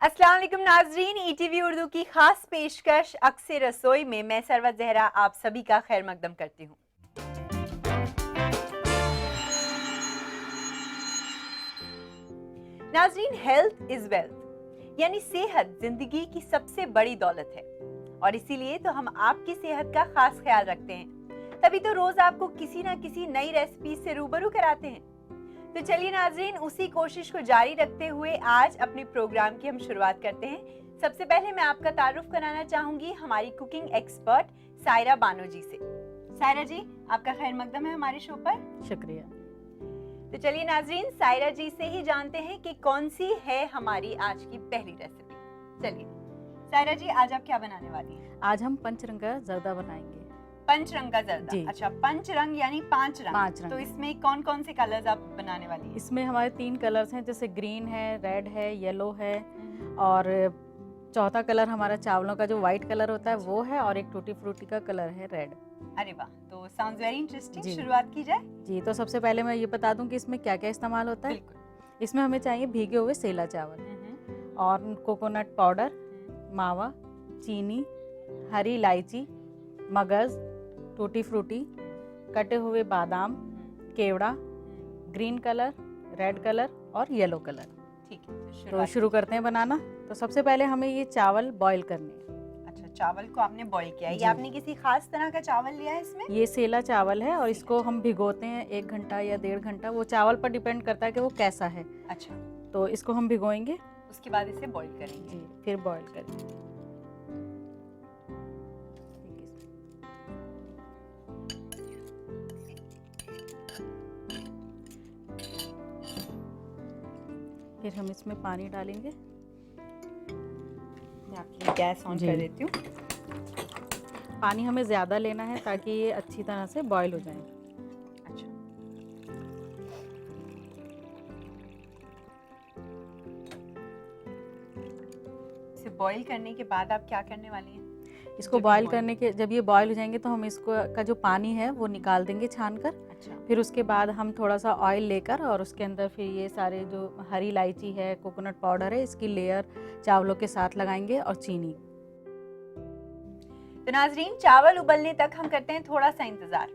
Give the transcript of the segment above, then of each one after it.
अस्सलाम वालेकुम नाजरीन, ईटीवी उर्दू की खास पेशकश अक्सर रसोई में मैं सरवत जहरा आप सभी का खैर मकदम करती हूँ। नाजरीन, हेल्थ इज वेल्थ यानी सेहत जिंदगी की सबसे बड़ी दौलत है और इसीलिए तो हम आपकी सेहत का खास ख्याल रखते हैं। तभी तो रोज आपको किसी ना किसी नई रेसिपी से रूबरू कराते हैं। तो चलिए नाजरीन, उसी कोशिश को जारी रखते हुए आज अपने प्रोग्राम की हम शुरुआत करते हैं। सबसे पहले मैं आपका तारुफ कराना चाहूंगी हमारी कुकिंग एक्सपर्ट सायरा बानो जी से। सायरा जी, आपका खैर मकदम है हमारे शो पर। शुक्रिया। तो चलिए नाजरीन, सायरा जी से ही जानते हैं कि कौन सी है हमारी आज की पहली रेसिपी। चलिए सायरा जी, आज आप क्या बनाने वाली हैं? आज हम पंचरंगा जर्दा बनाएंगे। पंचरंग का जर्दा। जी। अच्छा, पंचरंग यानी पांच रंग। 5 रंग। तो इसमें कौन कौन से कलर्स आप बनाने वाली हैं? इसमें हमारे 3 कलर्स हैं, जैसे ग्रीन है, रेड है, येलो है और चौथा कलर हमारा चावलों का जो वाइट कलर होता है वो है और एक टूटी फ्रूटी का कलर है रेड। अरे वाह, तो साउंड्स वेरी इंटरेस्टिंग। जी। शुरुआत की जाए। जी, तो सबसे पहले मैं ये बता दूं कि इसमें क्या क्या इस्तेमाल होता है। बिल्कुल। इसमें हमें चाहिए भीगे हुए सेला चावल और कोकोनट पाउडर, मावा, चीनी, हरी इलायची, मगज़, टूटी फ्रूटी, कटे हुए बादाम, केवड़ा, ग्रीन कलर, रेड कलर और येलो कलर। ठीक है, तो शुरू करते हैं बनाना। तो सबसे पहले हमें ये चावल बॉईल करने हैं। अच्छा, चावल को आपने बॉईल किया है। जी। ये आपने किसी खास तरह का चावल लिया है इसमें? ये सेला चावल है और इसको हम भिगोते हैं 1 घंटा या 1.5 घंटा, वो चावल पर डिपेंड करता है कि वो कैसा है। अच्छा, तो इसको हम भिगोएंगे। उसके बाद इसे बॉईल करेंगे। जी, फिर बॉईल करेंगे। फिर हम इसमें पानी डालेंगे। मैं आपकी गैस ऑन जी। कर देती हूँ। पानी हमें ज़्यादा लेना है ताकि ये अच्छी तरह से बॉईल हो जाए। अच्छा, इसे बॉईल करने के बाद आप क्या करने वाली हैं? इसको बॉईल करने के जब ये बॉईल हो जाएंगे तो हम इसको का जो पानी है वो निकाल देंगे छान कर। अच्छा, फिर उसके बाद हम थोड़ा सा ऑयल लेकर और उसके अंदर फिर ये सारे जो हरी इलायची है, कोकोनट पाउडर है, इसकी लेयर चावलों के साथ लगाएंगे और चीनी। तो नाजरीन, चावल उबलने तक हम करते हैं थोड़ा सा इंतजार।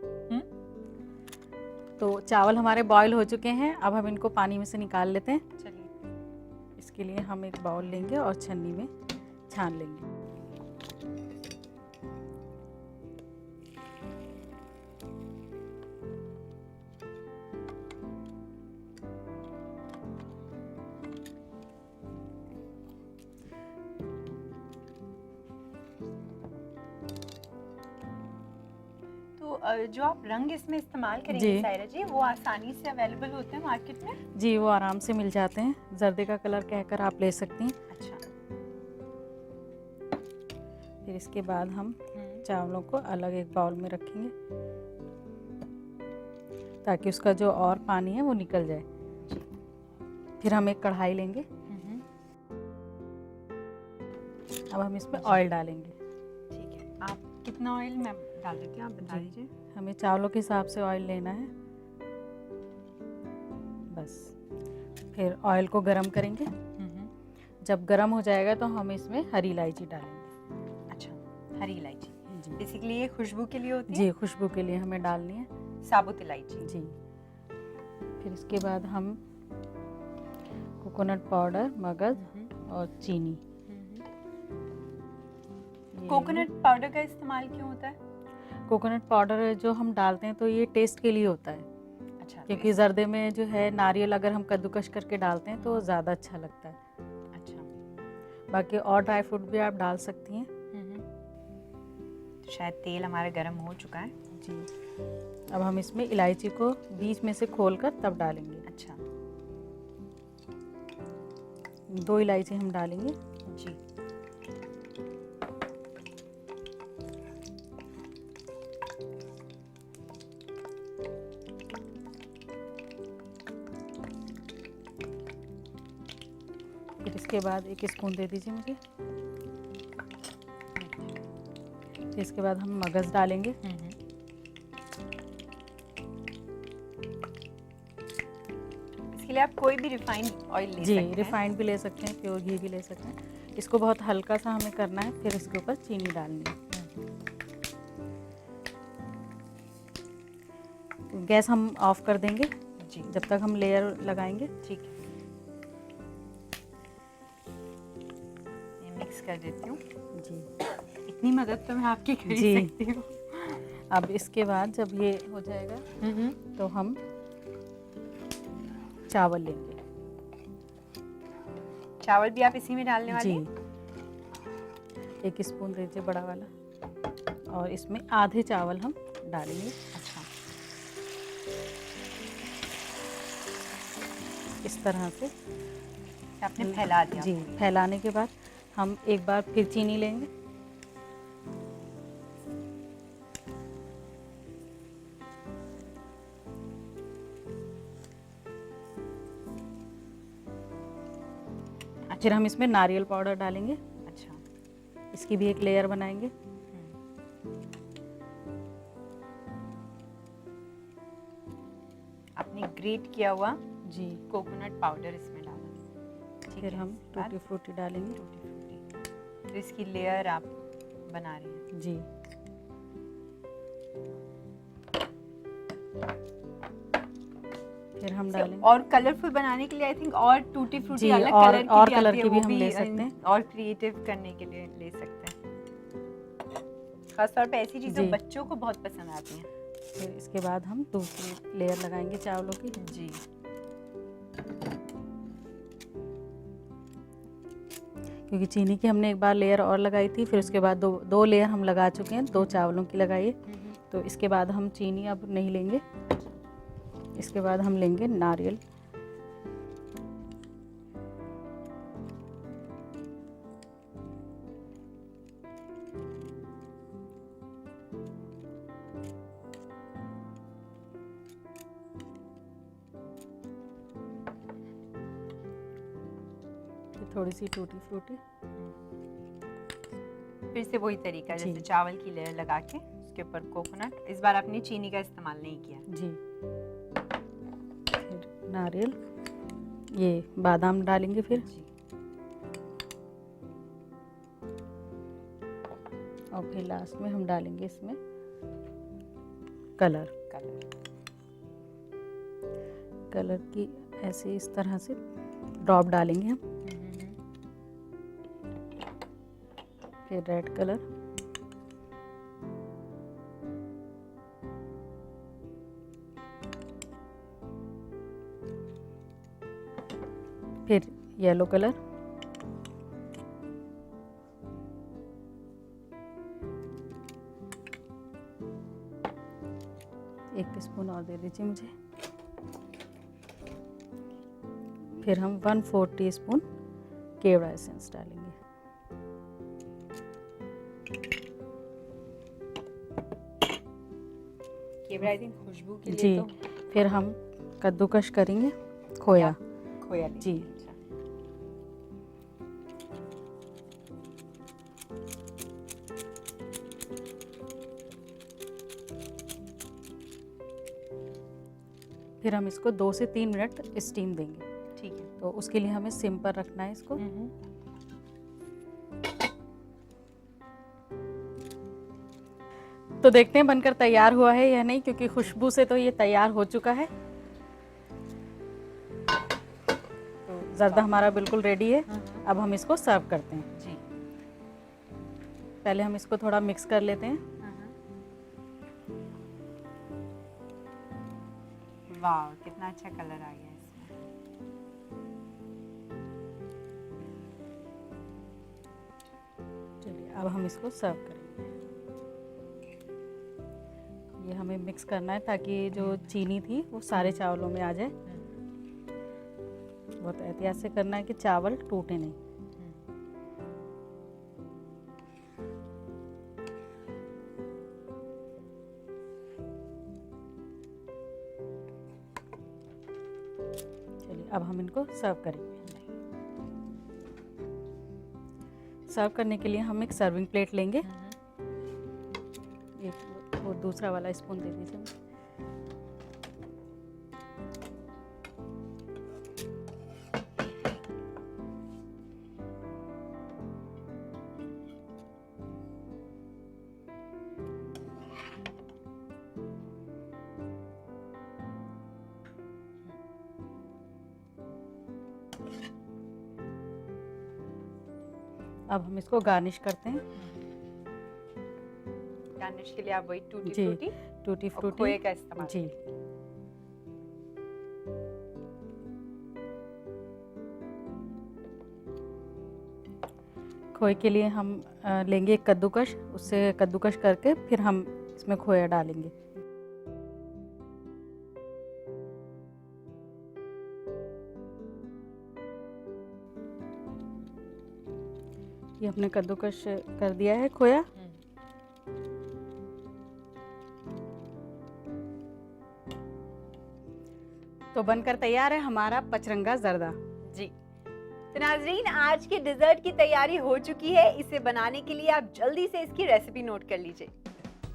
तो चावल हमारे बॉईल हो चुके हैं, अब हम इनको पानी में से निकाल लेते हैं। चलिए। इसके लिए हम एक बाउल लेंगे और छन्नी में छान लेंगे। जो आप रंग इसमें इस्तेमाल करेंगे जी। सायरा जी, वो आसानी से अवेलेबल होते हैं मार्केट में? जी, वो आराम से मिल जाते हैं। जर्दे का कलर कहकर आप ले सकती हैं। अच्छा। फिर इसके बाद हम चावलों को अलग एक बाउल में रखेंगे ताकि उसका जो और पानी है वो निकल जाए। फिर हम एक कढ़ाई लेंगे। अब हम इसमें ऑयल डालेंगे। ठीक है, आप कितना ऑयल मैं डाल देती हूँ, आप बता दीजिए। हमें चावलों के हिसाब से ऑयल लेना है बस। फिर ऑयल को गरम करेंगे। जब गरम हो जाएगा तो हम इसमें हरी इलायची डालेंगे। अच्छा, हरी इलायची जी। बेसिकली ये खुशबू के लिए होती है? जी, खुशबू के लिए हमें डालनी है। साबुत इलायची। जी। फिर इसके बाद हम कोकोनट पाउडर, मगज़ और चीनी। कोकोनट पाउडर का इस्तेमाल क्यों होता है? कोकोनट पाउडर जो हम डालते हैं तो ये टेस्ट के लिए होता है। अच्छा, क्योंकि जर्दे में जो है नारियल अगर हम कद्दूकश करके डालते हैं तो ज़्यादा अच्छा लगता है। अच्छा। बाकी और ड्राई फ्रूट भी आप डाल सकती हैं। तो शायद तेल हमारा गर्म हो चुका है। जी। अब हम इसमें इलायची को बीच में से खोलकर तब डालेंगे। अच्छा। 2 इलायची हम डालेंगे। जी। फिर इसके बाद 1 स्पून दे दीजिए मुझे। फिर इसके बाद हम मगज़ डालेंगे। इसके लिए आप कोई भी रिफाइंड ऑयल ले जी, सकते हैं। रिफाइंड भी ले सकते हैं, प्योर घी भी ले सकते हैं। इसको बहुत हल्का सा हमें करना है, फिर इसके ऊपर चीनी डालनी है। गैस हम ऑफ कर देंगे जी, जब तक हम लेयर लगाएंगे। ठीक है। ये मिक्स कर देती हूँ। जी इतनी मदद तो मैं आपकी कर ही जी। सकती हूँ। अब इसके बाद जब ये हो जाएगा तो हम चावल लेंगे। चावल भी आप इसी में डालने वाले जी, हैं? 1 स्पून दीजिए बड़ा वाला, और इसमें आधे चावल हम डालेंगे। अच्छा, इस तरह से आपने फैला दिया। जी, फैलाने के बाद हम एक बार फिर चीनी लेंगे। फिर हम इसमें नारियल पाउडर डालेंगे। अच्छा, इसकी भी एक लेयर बनाएंगे। आपने ग्रेट किया हुआ जी, कोकोनट पाउडर इसमें डाला। ठीक फिर है, हम इसके बाद टूटी फ्रूटी डालेंगे। Tutti frutti. तो इसकी लेयर आप बना रही हैं। जी, फिर हम डालेंगे। और कलरफुल बनाने के लिए आई थिंक और टूटी फ्रूटी जी, अलग और कलर की और भी कलर आती है, की भी वो हम ले सकते हैं। और क्रिएटिव करने के लिए ले सकते हैं। खासतौर पे ऐसी चीजें जी। बच्चों को बहुत पसंद आती हैं। फिर इसके बाद हम दूसरी लेयर लगाएंगे चावलों की। जी, क्योंकि चीनी की हमने एक बार लेयर और लगाई थी, फिर उसके बाद दो लेयर हम लगा चुके हैं। 2 चावलों की लगाइए, तो इसके बाद हम चीनी अब नहीं लेंगे। इसके बाद हम लेंगे नारियल। फिर थोड़ी सी टूटी फ्रूटी। फिर से वही तरीका जी। जैसे चावल की लेयर लगा के उसके ऊपर कोकोनट। इस बार आपने चीनी का इस्तेमाल नहीं किया। जी, फिर नारियल, ये बादाम डालेंगे फिर, जी, और फिर लास्ट में हम डालेंगे इसमें कलर। कलर की ऐसे इस तरह से ड्रॉप डालेंगे हम। फिर रेड कलर, फिर येलो कलर, एक टीस्पून और दे दीजिए मुझे। फिर हम 1/4 टीस्पून केवड़ा एसेंस डालेंगे। केवड़ा आई थिंक खुशबू के लिए जी, तो फिर हम कद्दूकश करेंगे खोया। खोया जी। जी। फिर हम इसको 2 से 3 मिनट स्टीम देंगे। ठीक है। तो उसके लिए हमें सिम पर रखना है इसको। तो देखते हैं बनकर तैयार हुआ है या नहीं, क्योंकि खुशबू से तो ये तैयार हो चुका है। तो जर्दा हमारा बिल्कुल रेडी है। अब हम इसको सर्व करते हैं। जी। पहले हम इसको थोड़ा मिक्स कर लेते हैं। वाह, कितना अच्छा कलर आ गया इसमें। चलिए अब हम इसको सर्व करेंगे। ये हमें मिक्स करना है ताकि जो चीनी थी वो सारे चावलों में आ जाए। बहुत एहतियात से करना है कि चावल टूटे नहीं। चलिए अब हम इनको सर्व करेंगे। सर्व करने के लिए हम एक सर्विंग प्लेट लेंगे। एक वो दूसरा वाला स्पून दे दीजिए। अब हम इसको गार्निश करते हैं। गार्निश के लिए आप वही टूटी जी, फ्रूटी टूटी और फ्रूटी खोए का इस्तेमाल जी। खोए के लिए हम लेंगे एक कद्दूकश, उससे कद्दूकश करके फिर हम इसमें खोया डालेंगे। ये हमने कद्दूकश कर दिया है खोया। तो बनकर तैयार है हमारा पचरंगा जर्दा। जी। तो नाजरीन, आज के डिजर्ट की तैयारी हो चुकी है। इसे बनाने के लिए आप जल्दी से इसकी रेसिपी नोट कर लीजिए।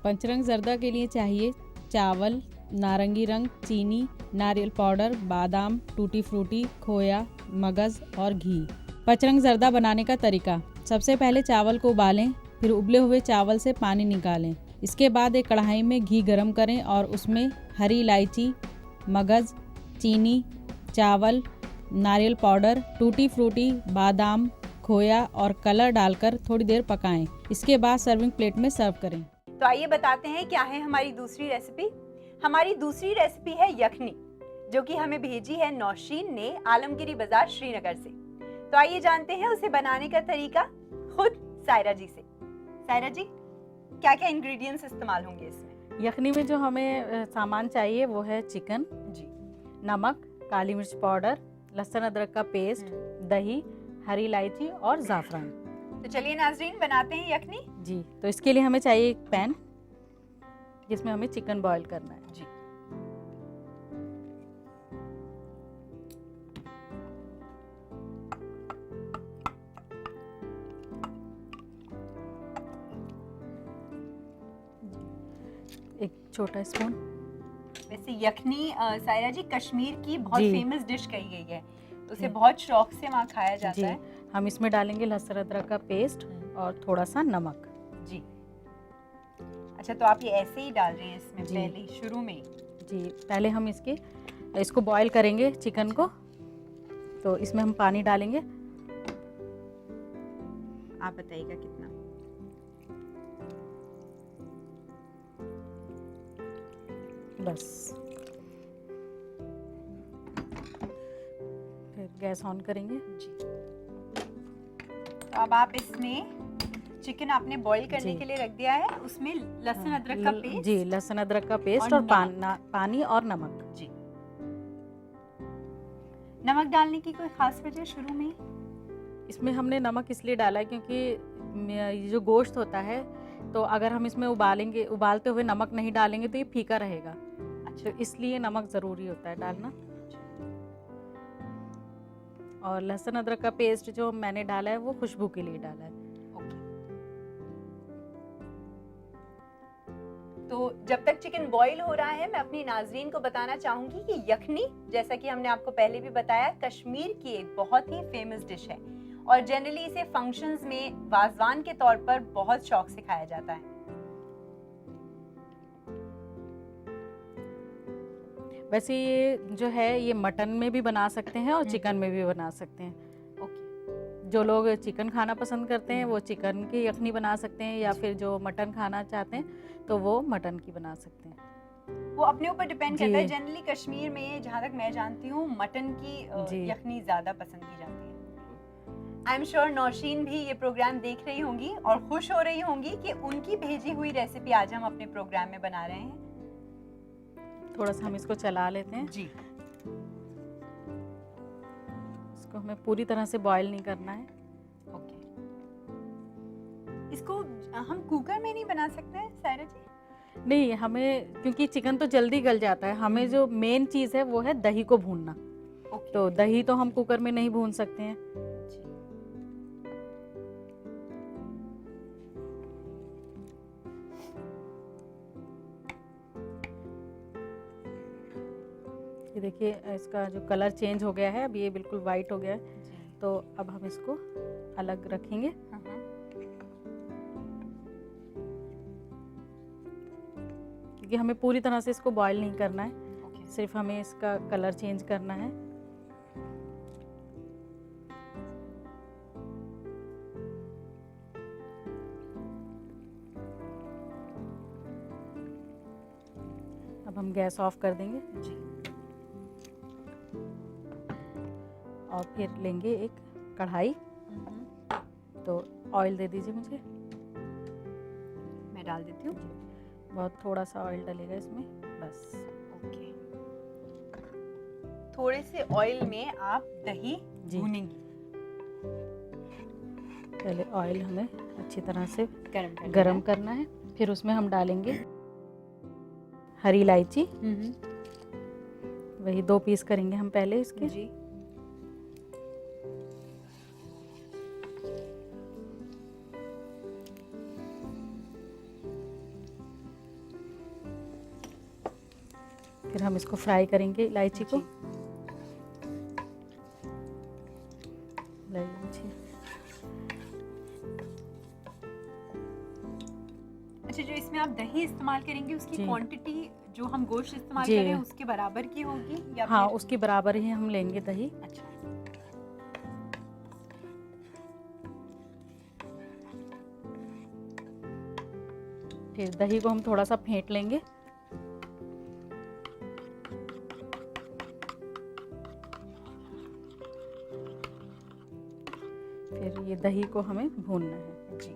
पंचरंग जर्दा के लिए चाहिए चावल, नारंगी रंग, चीनी, नारियल पाउडर, बादाम, टूटी फ्रूटी, खोया, मगज और घी। पंचरंग जर्दा बनाने का तरीका। सबसे पहले चावल को उबालें, फिर उबले हुए चावल से पानी निकालें। इसके बाद एक कढ़ाई में घी गरम करें और उसमें हरी इलायची, मगज, चीनी, चावल, नारियल पाउडर, टूटी फ्रूटी, बादाम, खोया और कलर डालकर थोड़ी देर पकाएं। इसके बाद सर्विंग प्लेट में सर्व करें। तो आइए बताते हैं क्या है हमारी दूसरी रेसिपी। हमारी दूसरी रेसिपी है यखनी, जो कि हमें भेजी है नौशीन ने आलमगिरी बाजार श्रीनगर से। तो आइए जानते हैं उसे बनाने का तरीका खुद सायरा जी से। सायरा जी, क्या क्या इंग्रेडिएंट्स इस्तेमाल होंगे इसमें? यखनी में जो हमें सामान चाहिए वो है चिकन जी, नमक, काली मिर्च पाउडर, लहसुन अदरक का पेस्ट, दही, हरी इलायची और ज़ाफ़रान। तो चलिए नाजरीन, बनाते हैं यखनी। जी, तो इसके लिए हमें चाहिए एक पैन जिसमें हमें चिकन बॉईल करना है। जी, एक छोटा स्पून। वैसे यखनी सायरा जी कश्मीर की बहुत जी। फेमस डिश कही गई है, तो उसे जी। बहुत शौक से वहाँ खाया जी, जाता है। हम इसमें डालेंगे लहसुन अदरक का पेस्ट और थोड़ा सा नमक। जी। अच्छा, तो आप ये ऐसे ही डाल रहे हैं इसमें जी। पहले ही शुरू में ही? जी, पहले हम इसको बॉईल करेंगे चिकन को, तो इसमें हम पानी डालेंगे। आप बताइएगा कितना? बस, फिर गैस ऑन करेंगे। जी। तो अब आप इसमें चिकन आपने बॉईल करने जी। के लिए रख दिया है, उसमें लहसुन अदरक का पेस्ट। जी, लहसुन अदरक का पेस्ट और और पानी और नमक। जी। नमक डालने की कोई खास वजह शुरू में? इसमें हमने नमक इसलिए डाला है क्योंकि ये जो गोश्त होता है, तो अगर हम इसमें उबालते हुए नमक नहीं डालेंगे तो ये फीका रहेगा। अच्छा, तो इसलिए नमक ज़रूरी होता है डालना। और लहसुन अदरक का पेस्ट जो मैंने डाला है वो खुशबू के लिए डाला है। ओके। तो जब तक चिकन बॉईल हो रहा है, मैं अपनी नाजरीन को बताना चाहूंगी कि यखनी, जैसा कि हमने आपको पहले भी बताया, कश्मीर की एक बहुत ही फेमस डिश है और जनरली इसे फंक्शंस में वाजवान के तौर पर बहुत शौक से खाया जाता है। वैसे ये जो है ये मटन में भी बना सकते हैं और चिकन में भी बना सकते हैं। ओके। जो लोग चिकन खाना पसंद करते हैं वो चिकन की यखनी बना सकते हैं, या फिर जो मटन खाना चाहते हैं तो वो मटन की बना सकते हैं। वो अपने ऊपर डिपेंड करता है। जी। जनरली कश्मीर में, जहाँ तक मैं जानती हूँ, मटन की जी। यखनी ज्यादा पसंद की जाती है। आई एम श्योर नौशीन भी ये प्रोग्राम देख रही होंगी और खुश हो रही होंगी कि उनकी भेजी हुई रेसिपी आज हम अपने प्रोग्राम में बना रहे हैं। थोड़ा सा हम इसको चला लेते हैं। जी। इसको हमें पूरी तरह से बॉईल नहीं करना है। ओके। इसको हम कुकर में नहीं बना सकते हैं सायरा जी? नहीं, हमें क्योंकि चिकन तो जल्दी गल जाता है, हमें जो मेन चीज़ है वो है दही को भूनना। ओके। तो दही तो हम कुकर में नहीं भून सकते हैं। जी। ये देखिए इसका जो कलर चेंज हो गया है, अब ये बिल्कुल वाइट हो गया है। जी। तो अब हम इसको अलग रखेंगे। हाँ। क्योंकि हमें पूरी तरह से इसको बॉईल नहीं करना है, ओके। सिर्फ हमें इसका कलर चेंज करना है। गैस ऑफ कर देंगे जी। और फिर लेंगे एक कढ़ाई। तो ऑयल दे दीजिए मुझे। मैं डाल देती हूँ। बहुत थोड़ा सा ऑयल डलेगा इसमें, बस। ओके। थोड़े से ऑयल में आप दही जी। भूनेंगी। पहले ऑयल हमें अच्छी तरह से गरम करना है। फिर उसमें हम डालेंगे हरी इलायची। वही 2 पीस करेंगे हम पहले इसके। जी। फिर हम इसको फ्राई करेंगे इलायची को। इलायची। अच्छा, जो इसमें आप दही इस्तेमाल करेंगे उसकी जी। क्वांटिटी जो हम गोश्त इस्तेमाल जी। कर रहे हैं उसके बराबर की होगी या हाँ, फिर? उसके बराबर ही हम लेंगे दही। अच्छा। फिर दही को हम थोड़ा सा फेंट लेंगे। फिर ये दही को हमें भूनना है। जी।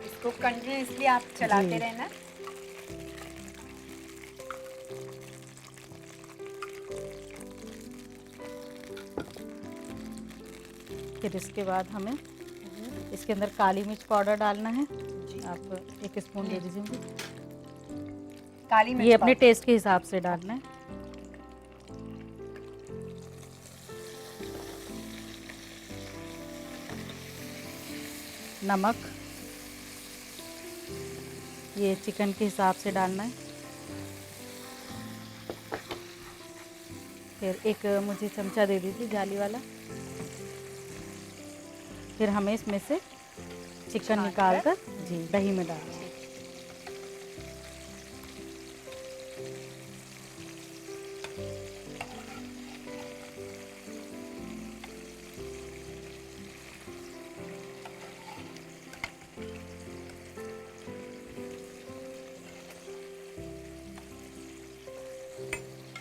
इसको कंटिन्यूअसली आप चलाते जी। रहना। फिर इसके बाद हमें इसके अंदर काली मिर्च पाउडर डालना है। जी। आप 1 स्पून दे दीजिए मुझे। काली मिर्च ये अपने पाउडर। टेस्ट के हिसाब से डालना है। नमक ये चिकन के हिसाब से डालना है। फिर एक मुझे चमचा दे दीजिए जाली वाला। फिर हमें इसमें से चिकन छान निकाल कर? कर जी दही में डालना है।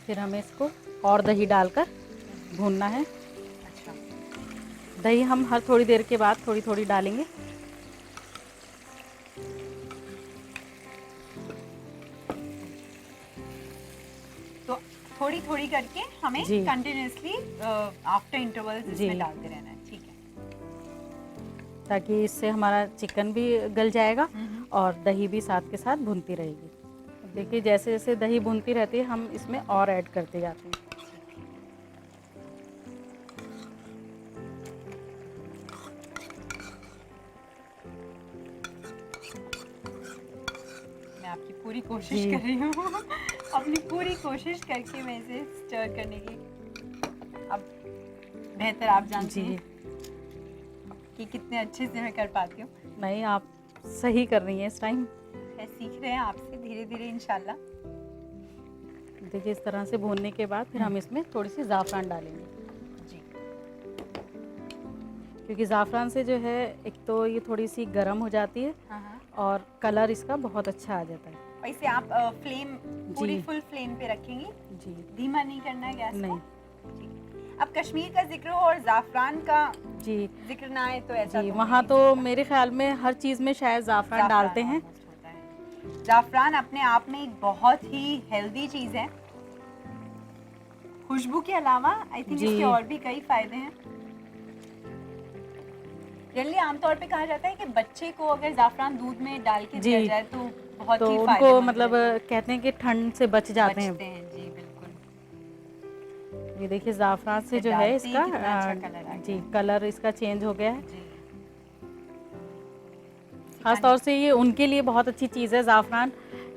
फिर हमें इसको और दही डालकर भूनना है। अच्छा। दही हम हर थोड़ी देर के बाद थोड़ी थोड़ी डालेंगे। तो थोड़ी थोड़ी करके हमें जी। कंटिन्यूअसली आफ्टर इंटरवल्स जी। इसमें डालते रहना है। ठीक है। ताकि इससे हमारा चिकन भी गल जाएगा और दही भी साथ के साथ भूनती रहेगी। अब देखिए जैसे जैसे दही भूनती रहती है हम इसमें और ऐड करते जाते हैं। मैं आपकी पूरी कोशिश जी। कर रही हूँ अपनी पूरी कोशिश करके मैं इसे स्टर करने की। अब बेहतर आप जानती जी। हैं कि कितने अच्छे से मैं कर पाती हूँ। नहीं, आप सही कर रही हैं इस टाइम। है, सीख रहे हैं आपसे धीरे धीरे इंशाल्लाह। देखिए इस तरह से भूनने के बाद फिर हम इसमें थोड़ी सी ज़ाफ़रान डालेंगे। जी। क्योंकि ज़ाफ़रान से जो है एक तो ये थोड़ी सी गर्म हो जाती है हाँ। और कलर इसका बहुत अच्छा आ जाता है। और इसे आप फ्लेम पूरी फुल फ्लेम पे रखेंगी, जी। धीमा नहीं करना है गैस नहीं। को। ठीक। अब कश्मीर का जिक्र हो और ज़ाफ़रान का जी। जिक्र ना आए तो ऐसा जी, तो वहाँ हो तो नहीं सकता। मेरे ख्याल में हर चीज़ में शायद ज़ाफ़रान डालते हैं। almost होता है। ज़ाफ़रान अपने आप में एक बहुत ही हेल्दी चीज़ है। खुशबू के अलावा आई थिंक जी। इसके और भी कई फायदे हैं। जनरली आमतौर पे कहा जाता है कि बच्चे को अगर ज़ाफ़रान दूध में डाल के दिया जी। जाए तो बहुत तो ही उनको फायदेमंद मतलब रहता है। कहते हैं कि ठंड से बच जाते हैं। बचते हैं। जी बिल्कुल। ये देखिए ज़ाफ़रान से जो है डालते ही इसका कितना अच्छा कलर आ जी गया। कलर इसका चेंज हो गया है। जी। खास तौर से ये उनके लिए बहुत अच्छी चीज़ है ज़ाफ़रान,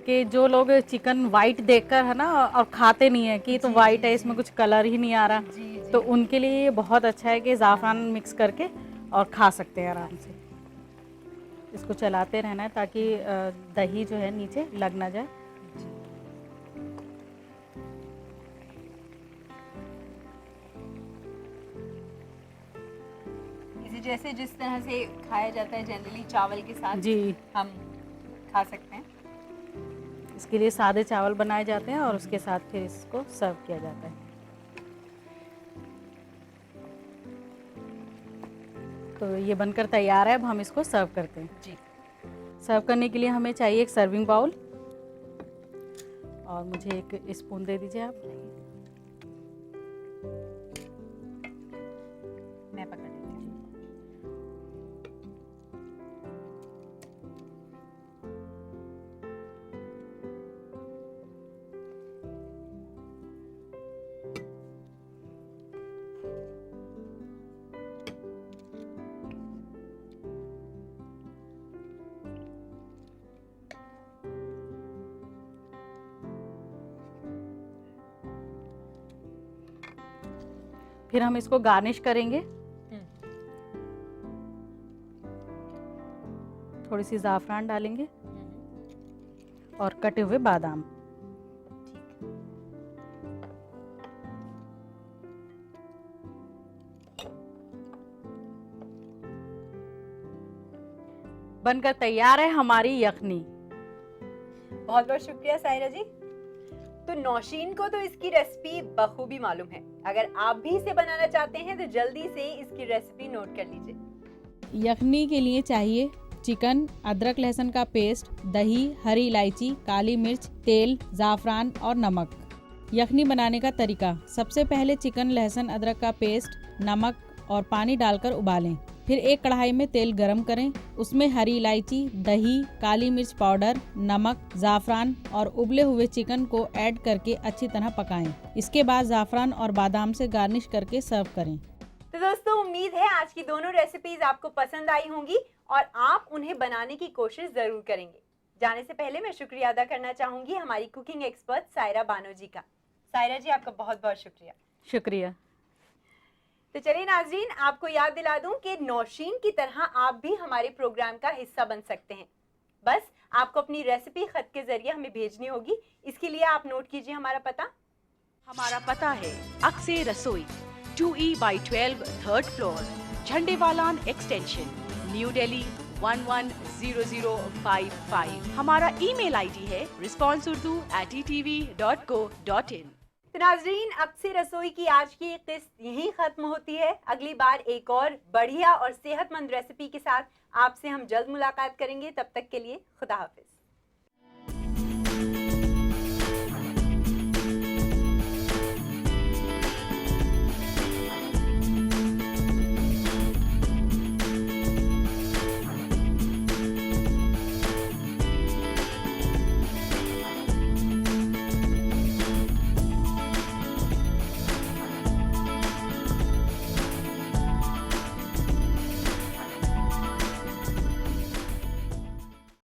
कि जो लोग चिकन वाइट देखकर है ना और खाते नहीं है कि ये तो जी, वाइट जी, है, जी। इसमें कुछ कलर ही नहीं आ रहा, जी, जी। तो उनके लिए ये बहुत अच्छा है कि ज़ाफ़रान मिक्स करके और खा सकते हैं आराम से। इसको चलाते रहना है ताकि दही जो है नीचे लग ना जाए। इसे जैसे जिस तरह से खाया जाता है जनरली चावल के साथ जी, हम खा सकते हैं। इसके लिए सादे चावल बनाए जाते हैं और उसके साथ फिर इसको सर्व किया जाता है। तो ये बनकर तैयार है, अब हम इसको सर्व करते हैं। जी। सर्व करने के लिए हमें चाहिए एक सर्विंग बाउल और मुझे एक स्पून दे दीजिए आप। मैं पकड़ लेती हूँ। फिर हम इसको गार्निश करेंगे। थोड़ी सी ज़ाफ़रान डालेंगे और कटे हुए बादाम। बनकर तैयार है हमारी यखनी। बहुत बहुत शुक्रिया सायरा जी। तो नौशीन को तो इसकी रेसिपी बखूबी मालूम है। अगर आप भी इसे बनाना चाहते हैं तो जल्दी से इसकी रेसिपी नोट कर लीजिए। यखनी के लिए चाहिए चिकन, अदरक लहसुन का पेस्ट, दही, हरी इलायची, काली मिर्च, तेल, ज़ाफ़रान और नमक। यखनी बनाने का तरीका: सबसे पहले चिकन, लहसुन, अदरक का पेस्ट, नमक और पानी डालकर उबालें। फिर एक कढ़ाई में तेल गरम करें, उसमें हरी इलायची, दही, काली मिर्च पाउडर, नमक, ज़ाफ़रान और उबले हुए चिकन को ऐड करके अच्छी तरह पकाएं। इसके बाद ज़ाफ़रान और बादाम से गार्निश करके सर्व करें। तो दोस्तों, उम्मीद है आज की दोनों रेसिपीज आपको पसंद आई होंगी और आप उन्हें बनाने की कोशिश जरूर करेंगे। जाने से पहले मैं शुक्रिया अदा करना चाहूंगी हमारी कुकिंग एक्सपर्ट सायरा बानो जी का। सायरा जी, आपका बहुत बहुत शुक्रिया। शुक्रिया। तो चलिए नाज़रीन, आपको याद दिला दूं कि नौशीन की तरह आप भी हमारे प्रोग्राम का हिस्सा बन सकते हैं। बस आपको अपनी रेसिपी खत के जरिए हमें भेजनी होगी। इसके लिए आप नोट कीजिए हमारा पता। हमारा पता है अक्से रसोई, 2E/12 3rd floor, Jhandewalan extension, new Delhi 110055। हमारा ईमेल आईडी है responseurdu@etv.co.in। तो नाज़रीन, अब से रसोई की आज की किस्त यहीं खत्म होती है। अगली बार एक और बढ़िया और सेहतमंद रेसिपी के साथ आपसे हम जल्द मुलाकात करेंगे। तब तक के लिए खुदा हाफिज।